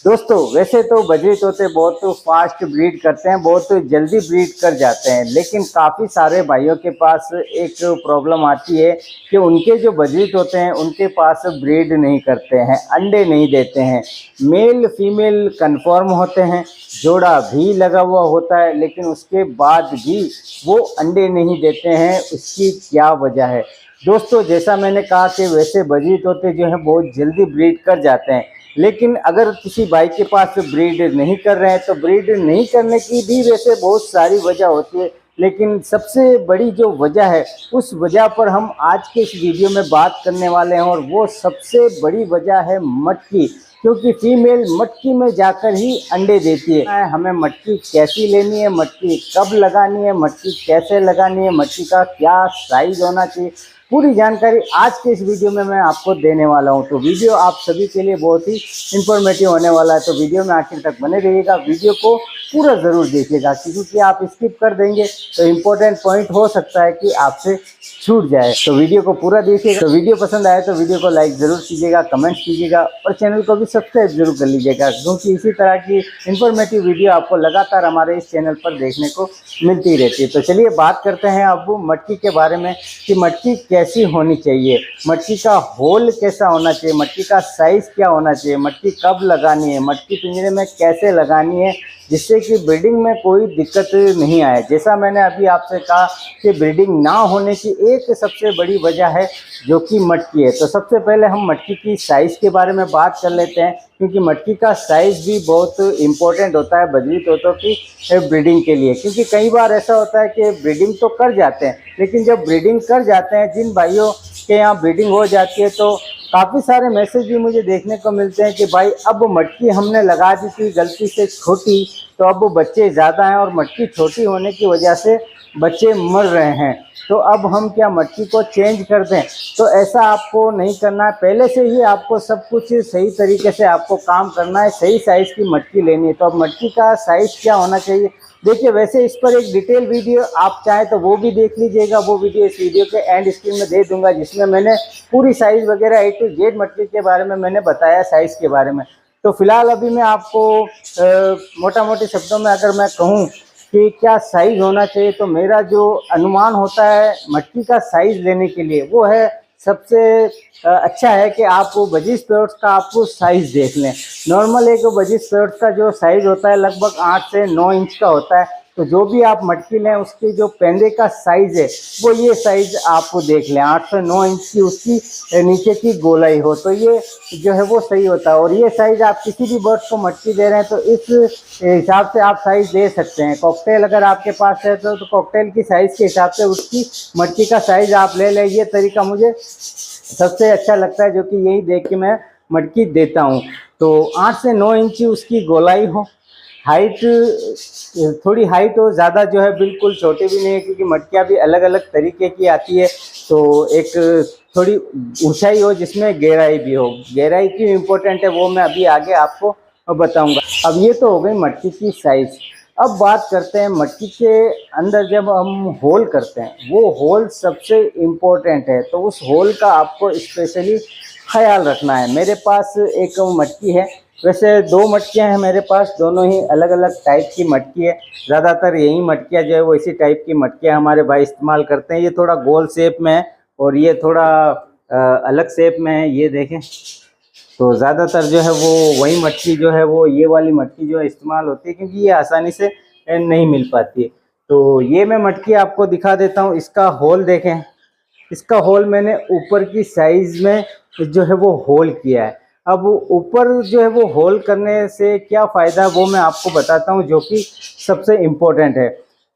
दोस्तों वैसे तो बजरी तोते बहुत फास्ट ब्रीड करते हैं, बहुत जल्दी ब्रीड कर जाते हैं, लेकिन काफ़ी सारे भाइयों के पास एक प्रॉब्लम आती है कि उनके जो बजरी तोते हैं उनके पास ब्रीड नहीं करते हैं, अंडे नहीं देते हैं। मेल फीमेल कन्फर्म होते हैं, जोड़ा भी लगा हुआ होता है, लेकिन उसके बाद भी वो अंडे नहीं देते हैं। उसकी क्या वजह है दोस्तों? जैसा मैंने कहा कि वैसे बजरी तोते जो हैं बहुत जल्दी ब्रीड कर जाते हैं, लेकिन अगर किसी भाई के पास ब्रीड नहीं कर रहे हैं तो ब्रीड नहीं करने की भी वैसे बहुत सारी वजह होती है, लेकिन सबसे बड़ी जो वजह है उस वजह पर हम आज के इस वीडियो में बात करने वाले हैं। और वो सबसे बड़ी वजह है मटकी, क्योंकि फीमेल मटकी में जाकर ही अंडे देती है। हमें मटकी कैसी लेनी है, मटकी कब लगानी है, मटकी कैसे लगानी है, मटकी का क्या साइज होना चाहिए, पूरी जानकारी आज के इस वीडियो में मैं आपको देने वाला हूं। तो वीडियो आप सभी के लिए बहुत ही इंफॉर्मेटिव होने वाला है, तो वीडियो में आखिर तक बने रहिएगा। वीडियो को पूरा ज़रूर देखिएगा, क्योंकि आप स्किप कर देंगे तो इम्पोर्टेंट पॉइंट हो सकता है कि आपसे छूट जाए। तो वीडियो को पूरा देखिएगा। तो वीडियो पसंद आए तो वीडियो को लाइक ज़रूर कीजिएगा, कमेंट कीजिएगा और चैनल को भी सब्सक्राइब जरूर कर लीजिएगा, क्योंकि इसी तरह की इंफॉर्मेटिव वीडियो आपको लगातार हमारे इस चैनल पर देखने को मिलती रहती है। तो चलिए बात करते हैं अब मटकी के बारे में कि मटकी कैसी होनी चाहिए, मटकी का होल कैसा होना चाहिए, मटकी का साइज़ क्या होना चाहिए, मटकी कब लगानी है, मटकी पिंजरे में कैसे लगानी है जिससे कि ब्रीडिंग में कोई दिक्कत नहीं आए। जैसा मैंने अभी आपसे कहा कि ब्रीडिंग ना होने की एक सबसे बड़ी वजह है जो कि मटकी है। तो सबसे पहले हम मटकी की साइज़ के बारे में बात कर लेते हैं, क्योंकि मटकी का साइज़ भी बहुत इम्पोर्टेंट होता है बजरी तोतों की ब्रीडिंग के लिए। क्योंकि कई बार ऐसा होता है कि ब्रीडिंग तो कर जाते हैं, लेकिन जब ब्रीडिंग कर जाते हैं, जिन भाइयों के यहाँ ब्रीडिंग हो जाती है, तो काफ़ी सारे मैसेज भी मुझे देखने को मिलते हैं कि भाई अब मटकी हमने लगा दी थी गलती से छोटी, तो अब बच्चे ज़्यादा हैं और मटकी छोटी होने की वजह से बच्चे मर रहे हैं, तो अब हम क्या मटकी को चेंज कर दें? तो ऐसा आपको नहीं करना है। पहले से ही आपको सब कुछ सही तरीके से आपको काम करना है, सही साइज़ की मटकी लेनी है। तो अब मटकी का साइज़ क्या होना चाहिए, देखिए वैसे इस पर एक डिटेल वीडियो आप चाहें तो वो भी देख लीजिएगा। वो वीडियो इस वीडियो के एंड स्क्रीन में दे दूंगा, जिसमें मैंने पूरी साइज़ वगैरह A to Z मटकी के बारे में मैंने बताया, साइज़ के बारे में। तो फिलहाल अभी मैं आपको मोटा मोटी शब्दों में अगर मैं कहूँ कि क्या साइज़ होना चाहिए, तो मेरा जो अनुमान होता है मटकी का साइज़ लेने के लिए वो है, सबसे अच्छा है कि आप बजरी स्प्रोट्स का आपको साइज़ देख लें। नॉर्मल एक बजरी स्प्रोट्स का जो साइज़ होता है लगभग 8 से 9 इंच का होता है। तो जो भी आप मटकी लें उसके जो पेंदे का साइज़ है वो ये साइज़ आप देख लें, 8 से 9 इंच की उसकी नीचे की गोलाई हो, तो ये जो है वो सही होता है। और ये साइज़ आप किसी भी बर्ड्स को मटकी दे रहे हैं तो इस हिसाब से आप साइज़ दे सकते हैं। कॉकटेल अगर आपके पास है तो कॉकटेल की साइज़ के हिसाब से उसकी मटकी का साइज़ आप ले लें। ये तरीका मुझे सबसे अच्छा लगता है, जो कि यही देख के मैं मटकी देता हूँ। तो 8 से 9 इंच उसकी गोलाई हो, हाइट थोड़ी हाइट हो, ज़्यादा जो है बिल्कुल छोटी भी नहीं है, क्योंकि मटकियाँ भी अलग अलग तरीके की आती है। तो एक थोड़ी ऊंचाई हो जिसमें गहराई भी हो, गहराई क्यों इम्पोर्टेंट है वो मैं अभी आगे आपको बताऊंगा। अब ये तो हो गई मटकी की साइज़। अब बात करते हैं मटकी के अंदर जब हम होल करते हैं, वो होल सबसे इम्पोर्टेंट है, तो उस होल का आपको स्पेशली ख्याल रखना है। मेरे पास एक मटकी है, वैसे 2 मटकियाँ हैं मेरे पास, दोनों ही अलग अलग टाइप की मटकी है। ज़्यादातर यही मटकियाँ जो है वो इसी टाइप की मटकियाँ हमारे भाई इस्तेमाल करते हैं। ये थोड़ा गोल शेप में है और ये थोड़ा अलग शेप में है, ये देखें। तो ज़्यादातर जो है वो वही मटकी जो है वो ये वाली मटकी जो है इस्तेमाल होती है, क्योंकि ये आसानी से नहीं मिल पाती है। तो ये मैं मटकी आपको दिखा देता हूँ। इसका होल देखें, इसका होल मैंने ऊपर की साइज़ में जो है वो होल किया है। अब ऊपर जो है वो होल करने से क्या फ़ायदा है वो मैं आपको बताता हूँ, जो कि सबसे इम्पोर्टेंट है।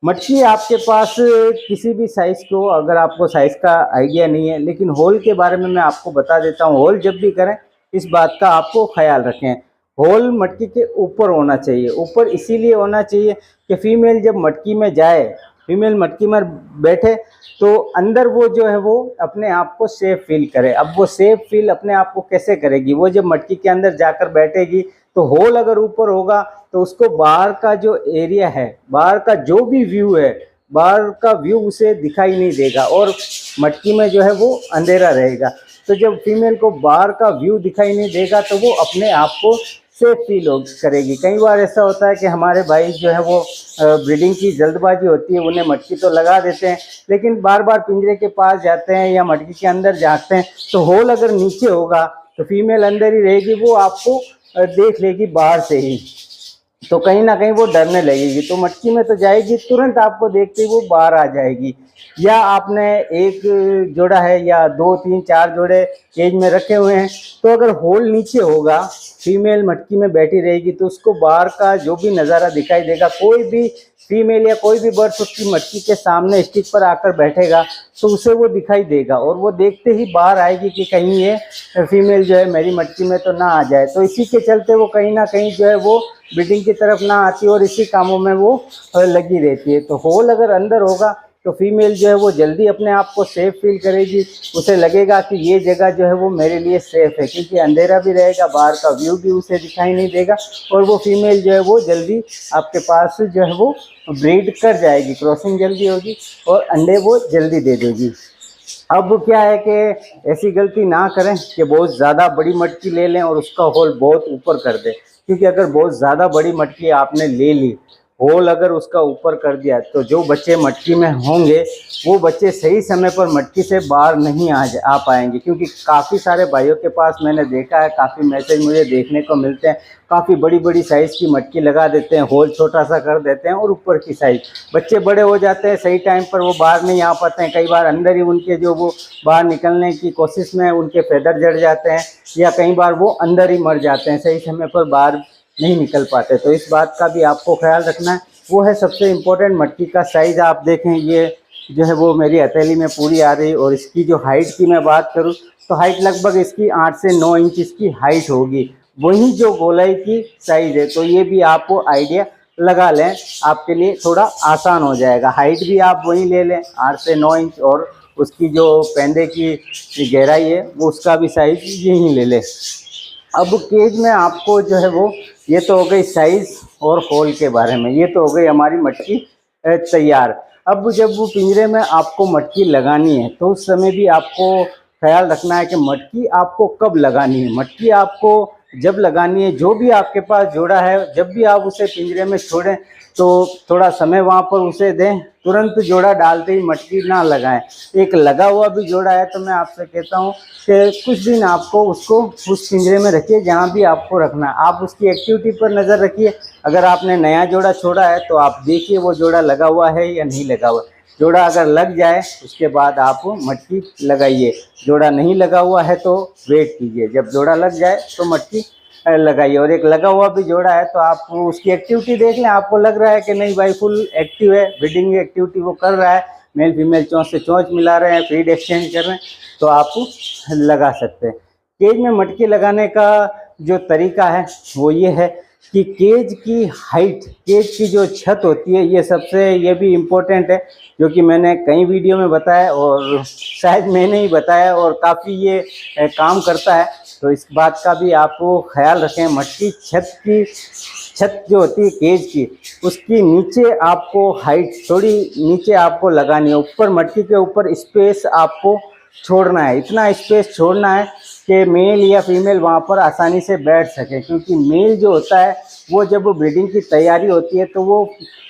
मटकी आपके पास किसी भी साइज़ को, अगर आपको साइज़ का आइडिया नहीं है, लेकिन होल के बारे में मैं आपको बता देता हूँ। होल जब भी करें इस बात का आपको ख्याल रखें, होल मटकी के ऊपर होना चाहिए। ऊपर इसीलिए होना चाहिए कि फीमेल जब मटकी में जाए, फीमेल मटकी में बैठे, तो अंदर वो जो है वो अपने आप को सेफ फील करे। अब वो सेफ फील अपने आप को कैसे करेगी, वो जब मटकी के अंदर जाकर बैठेगी तो होल अगर ऊपर होगा तो उसको बाहर का जो एरिया है, बाहर का जो भी व्यू है, बाहर का व्यू उसे दिखाई नहीं देगा और मटकी में जो है वो अंधेरा रहेगा। तो जब फीमेल को बाहर का व्यू दिखाई नहीं देगा तो वो अपने आप को सेफ फील करेगी। कई बार ऐसा होता है कि हमारे भाई जो है वो ब्रीडिंग की जल्दबाजी होती है, उन्हें मटकी तो लगा देते हैं लेकिन बार बार पिंजरे के पास जाते हैं या मटकी के अंदर जाते हैं, तो होल अगर नीचे होगा तो फीमेल अंदर ही रहेगी, वो आपको देख लेगी बाहर से ही, तो कहीं ना कहीं वो डरने लगेगी, तो मटकी में तो जाएगी, तुरंत आपको देखते ही वो बाहर आ जाएगी। या आपने एक जोड़ा है या 2 3 4 जोड़े केज में रखे हुए हैं, तो अगर होल नीचे होगा, फीमेल मटकी में बैठी रहेगी, तो उसको बाहर का जो भी नज़ारा दिखाई देगा, कोई भी फीमेल या कोई भी बर्ड उसकी मटकी के सामने स्टिक पर आकर बैठेगा तो उसे वो दिखाई देगा और वो देखते ही बाहर आएगी कि कहीं ये फीमेल जो है मेरी मटकी में तो ना आ जाए। तो इसी के चलते वो कहीं ना कहीं जो है वो ब्रीडिंग की तरफ ना आती और इसी कामों में वो लगी रहती है। तो होल अगर अंदर होगा तो फीमेल जो है वो जल्दी अपने आप को सेफ फील करेगी, उसे लगेगा कि ये जगह जो है वो मेरे लिए सेफ है, क्योंकि अंधेरा भी रहेगा, बाहर का व्यू भी उसे दिखाई नहीं देगा और वो फीमेल जो है वो जल्दी आपके पास जो है वो ब्रीड कर जाएगी, क्रॉसिंग जल्दी होगी और अंडे वो जल्दी दे देगी। अब क्या है कि ऐसी गलती ना करें कि बहुत ज़्यादा बड़ी मटकी ले लें और उसका होल बहुत ऊपर कर दें, क्योंकि अगर बहुत ज़्यादा बड़ी मटकी आपने ले ली, होल अगर उसका ऊपर कर दिया, तो जो बच्चे मटकी में होंगे वो बच्चे सही समय पर मटकी से बाहर नहीं आ पाएंगे। क्योंकि काफ़ी सारे भाइयों के पास मैंने देखा है, काफ़ी मैसेज मुझे देखने को मिलते हैं, काफ़ी बड़ी बड़ी साइज़ की मटकी लगा देते हैं, होल छोटा सा कर देते हैं और ऊपर की साइज़, बच्चे बड़े हो जाते हैं, सही टाइम पर वो बाहर नहीं आ पाते हैं, कई बार अंदर ही उनके जो वो बाहर निकलने की कोशिश में उनके फेदर जड़ जाते हैं या कई बार वो अंदर ही मर जाते हैं, सही समय पर बाहर नहीं निकल पाते। तो इस बात का भी आपको ख्याल रखना है। वो है सबसे इम्पोर्टेंट मटकी का साइज़। आप देखें ये जो है वो मेरी हथेली में पूरी आ रही, और इसकी जो हाइट की मैं बात करूं तो हाइट लगभग इसकी 8 से 9 इंच इसकी हाइट होगी, वही जो गोलाई की साइज़ है। तो ये भी आपको आइडिया लगा लें, आपके लिए थोड़ा आसान हो जाएगा। हाइट भी आप वही ले लें 8 से 9 इंच, और उसकी जो पेंदे की गहराई है वो उसका भी साइज़ यही ले लें। अब केज में आपको जो है वो, ये तो हो गई साइज़ और होल के बारे में, ये तो हो गई हमारी मटकी तैयार। अब जब वो पिंजरे में आपको मटकी लगानी है तो उस समय भी आपको ख्याल रखना है कि मटकी आपको कब लगानी है। मटकी आपको जब लगानी है, जो भी आपके पास जोड़ा है, जब भी आप उसे पिंजरे में छोड़ें तो थोड़ा समय वहाँ पर उसे दें, तुरंत जोड़ा डालते ही मटकी ना लगाएं। एक लगा हुआ भी जोड़ा है तो मैं आपसे कहता हूँ कि कुछ दिन आपको उसको उस पिंजरे में रखिए जहाँ भी आपको रखना है, आप उसकी एक्टिविटी पर नज़र रखिए। अगर आपने नया जोड़ा छोड़ा है तो आप देखिए वो जोड़ा लगा हुआ है या नहीं लगा हुआ। जोड़ा अगर लग जाए उसके बाद आप मटकी लगाइए, जोड़ा नहीं लगा हुआ है तो वेट कीजिए, जब जोड़ा लग जाए तो मटकी लगाइए। और एक लगा हुआ भी जोड़ा है तो आप उसकी एक्टिविटी देख लें, आपको लग रहा है कि नहीं भाई फुल एक्टिव है, ब्रीडिंग एक्टिविटी वो कर रहा है, मेल फीमेल चोंच से चोंच मिला रहे हैं, फीड एक्सचेंज कर रहे हैं, तो आप लगा सकते हैं। केज में मटकी लगाने का जो तरीका है वो ये है कि केज की हाइट, केज की जो छत होती है, ये सबसे, ये भी इम्पोर्टेंट है, जो कि मैंने कई वीडियो में बताया और शायद मैंने ही बताया और काफ़ी ये काम करता है। तो इस बात का भी आपको ख्याल रखें। मटकी छत जो होती है केज की, उसकी नीचे आपको हाइट थोड़ी नीचे आपको लगानी है, ऊपर मटकी के ऊपर स्पेस आपको छोड़ना है, इतना स्पेस छोड़ना है कि मेल या फीमेल वहाँ पर आसानी से बैठ सके। क्योंकि मेल जो होता है वो जब ब्रीडिंग की तैयारी होती है तो वो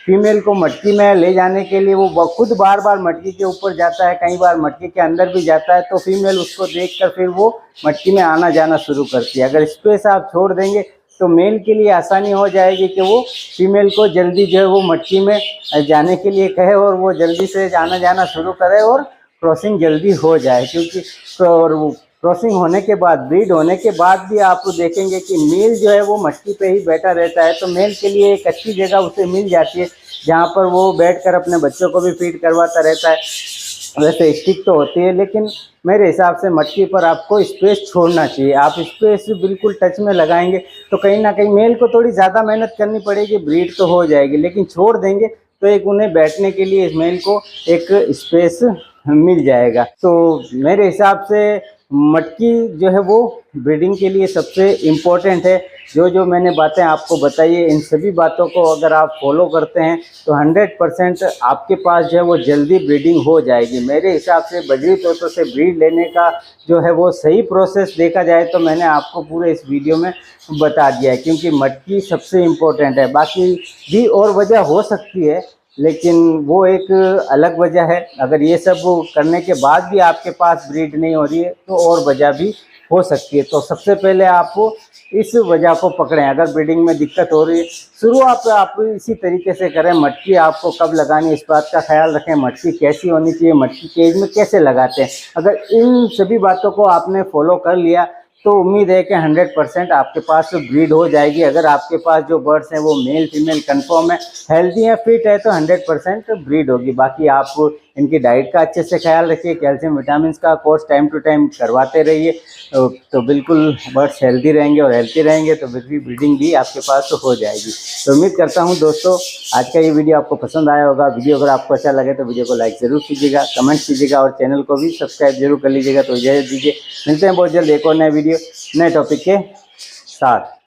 फीमेल को मटकी में ले जाने के लिए वो खुद बार बार मटकी के ऊपर जाता है, कई बार मटकी के अंदर भी जाता है, तो फीमेल उसको देखकर फिर वो मटकी में आना जाना शुरू करती है। अगर स्पेस आप छोड़ देंगे तो मेल के लिए आसानी हो जाएगी कि वो फीमेल को जल्दी जो है वो मटकी में जाने के लिए कहे और वो जल्दी से आना जाना शुरू करे और क्रॉसिंग जल्दी हो जाए। क्योंकि और क्रॉसिंग होने के बाद, ब्रीड होने के बाद भी आप देखेंगे कि मेल जो है वो मटकी पे ही बैठा रहता है, तो मेल के लिए एक अच्छी जगह उसे मिल जाती है जहाँ पर वो बैठकर अपने बच्चों को भी फीड करवाता रहता है। वैसे स्टिक तो होती है, लेकिन मेरे हिसाब से मटकी पर आपको स्पेस छोड़ना चाहिए। आप स्पेस बिल्कुल टच में लगाएंगे तो कहीं ना कहीं मेल को थोड़ी ज़्यादा मेहनत करनी पड़ेगी, ब्रीड तो हो जाएगी, लेकिन छोड़ देंगे तो एक उन्हें बैठने के लिए इस मेल को एक स्पेस मिल जाएगा। तो मेरे हिसाब से मटकी जो है वो ब्रीडिंग के लिए सबसे इम्पोर्टेंट है। जो जो मैंने बातें आपको बताई है, इन सभी बातों को अगर आप फॉलो करते हैं तो 100% आपके पास जो है वो जल्दी ब्रीडिंग हो जाएगी। मेरे हिसाब से बजरी तोतों से ब्रीड लेने का जो है वो सही प्रोसेस देखा जाए तो मैंने आपको पूरे इस वीडियो में बता दिया है, क्योंकि मटकी सबसे इम्पोर्टेंट है। बाकी भी और वजह हो सकती है, लेकिन वो एक अलग वजह है। अगर ये सब करने के बाद भी आपके पास ब्रीड नहीं हो रही है तो और वजह भी हो सकती है। तो सबसे पहले आप इस वजह को पकड़ें। अगर ब्रीडिंग में दिक्कत हो रही है, शुरुआत आप इसी तरीके से करें। मटकी आपको कब लगानी है इस बात का ख्याल रखें, मटकी कैसी होनी चाहिए, मटकी केज में कैसे लगाते हैं। अगर इन सभी बातों को आपने फॉलो कर लिया तो उम्मीद है कि 100% आपके पास ब्रीड हो जाएगी। अगर आपके पास जो बर्ड्स हैं वो मेल फीमेल कंफर्म है, हेल्दी है, फिट है, तो 100% ब्रीड होगी। बाकी आप इनकी डाइट का अच्छे से ख्याल रखिए, कैल्शियम विटामिन का कोर्स टाइम टू टाइम करवाते रहिए, तो बिल्कुल बर्ड्स हेल्दी रहेंगे, और हेल्दी रहेंगे तो ब्रीडिंग भी आपके पास हो जाएगी। तो उम्मीद करता हूँ दोस्तों आज का ये वीडियो आपको पसंद आया होगा। वीडियो अगर आपको अच्छा लगे तो वीडियो को लाइक ज़रूर कीजिएगा, कमेंट कीजिएगा और चैनल को भी सब्सक्राइब जरूर कर लीजिएगा। तो इजाज़त दीजिए, मिलते हैं बहुत जल्द एक और नए वीडियो नए टॉपिक के साथ।